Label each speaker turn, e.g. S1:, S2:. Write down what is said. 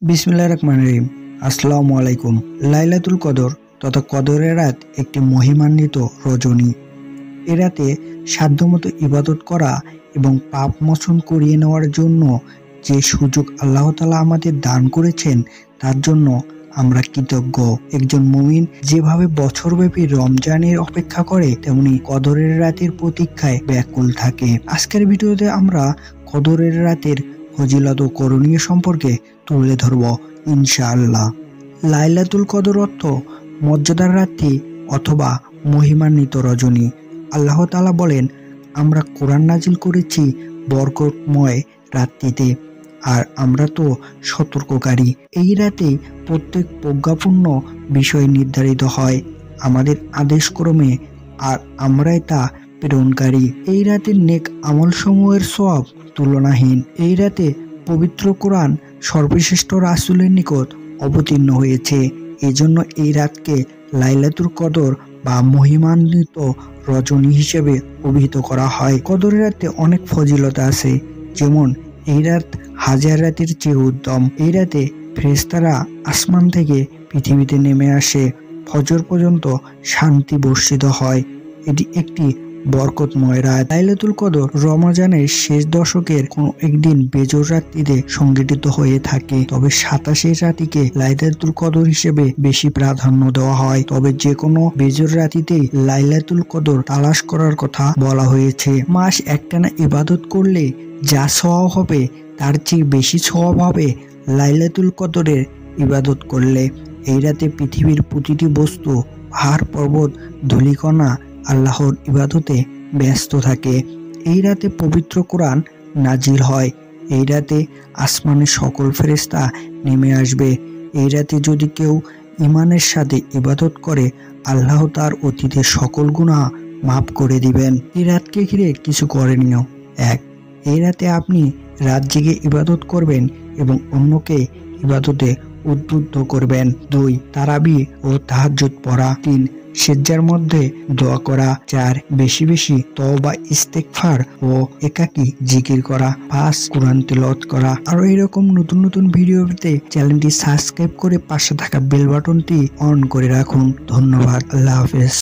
S1: বিসমিল্লাহির রহমানির রহিম। আসসালামু আলাইকুম। লাইলাতুল কদর তথা কদরের রাত একটি মহিমান্বিত রজনী। এ রাতে সাধ্যমতো ইবাদত করা এবং পাপ মোচন করিয়ে নেওয়ার জন্য যে সুযোগ আল্লাহ তাআলা আমাদের দান করেছেন তার জন্য আমরা কৃতজ্ঞ। একজন মুমিন যেভাবে বছরব্যাপী রমজানের অপেক্ষা করে তেমনি কদরের রাতের প্রতীক্ষায় ব্যাকুল থাকে। আজকের ভিডিওতে আমরা কদরের রাতের ফজিলত ও করণীয় সম্পর্কে তুলে ধরব ইনশাআল্লাহ। লাইলাতুল কদর অর্থ মর্যাদার রাত্রি অথবা মহিমান্বিত রজনী। আল্লাহ তাআলা বলেন, আমরা কোরআন নাজিল করেছি বরকতময় রাত্রিতে, আর আমরা তো সতর্ককারী। এই রাতে প্রত্যেক প্রজ্ঞাপূর্ণ বিষয় নির্ধারিত হয় আমাদের আদেশক্রমে, আর আমরাই তা প্রেরণকারী। এই রাতের নেক আমলসমূহের সওয়াব তুলনাহীন। এই রাতে পবিত্র কোরআন সর্বশ্রেষ্ঠ রাসূলের নিকট অবতীর্ণ হয়েছে। এজন্য এই রাতকে লাইলাতুল কদর বা মহিমান্বিত রজনী হিসেবে অভিহিত করা হয়। কদরের রাতে অনেক ফজিলত আছে, যেমন এই রাত হাজার রাতের চেয়ে উত্তম। এই রাতে ফেরেশতারা আসমান থেকে পৃথিবীতে নেমে আসে, ফজর পর্যন্ত শান্তি বর্ষিত হয়। এটি একটি বরকতময় রাত। লাইলাতুল কদর রমজানের শেষ দশকের কোনো একদিন বেজোর রাত্রিতে সংঘটিত হয়ে থাকে, তবে 27 রাতিকে লাইলাতুল কদর হিসেবে বেশি প্রাধান্য দেওয়া হয়। তবে যে কোনো বেজোর রাতিতেই লাইলাতুল কদর তালাশ করার কথা বলা হয়েছে। মাস একটানা ইবাদত করলে যা সওয়াব হবে তার চেয়ে বেশি সওয়াব হবে লাইলাতুল কদরের ইবাদত করলে। এই রাতে পৃথিবীর প্রতিটি বস্তু, পাহাড় পর্বত, ধূলিকণা আল্লাহর ইবাদতে ব্যস্ত থাকে। এই রাতে পবিত্র কোরআন নাজিল হয়। এই রাতে আসমানের সকল ফেরেশতা নেমে আসবে। এই রাতে যদি কেউ ঈমানের সাথে ইবাদত করে আল্লাহ তার অতীতের সকল গুনাহ মাফ করে দিবেন। এই রাতকে ঘিরে কিছু করণীয়। 1. এই রাতে আপনি রাত জেগে ইবাদত করবেন এবং অন্যকে ইবাদতে উদ্বুদ্ধ করবেন। 2. তারাবি ও তাহাজ্জুদ পড়া। 3. সেজদার মধ্যে দোয়া করা। 4. বেশি বেশি তওবা ইস্তেগফার ও একাকী জিকির করা। 5. কোরআন তিলাওয়াত করা। আর এরকম নতুন নতুন ভিডিও পেতে চ্যানেলটি সাবস্ক্রাইব করে পাশে থাকা বেল বাটনটি অন করে রাখুন। ধন্যবাদ। আল্লাহ হাফেজ।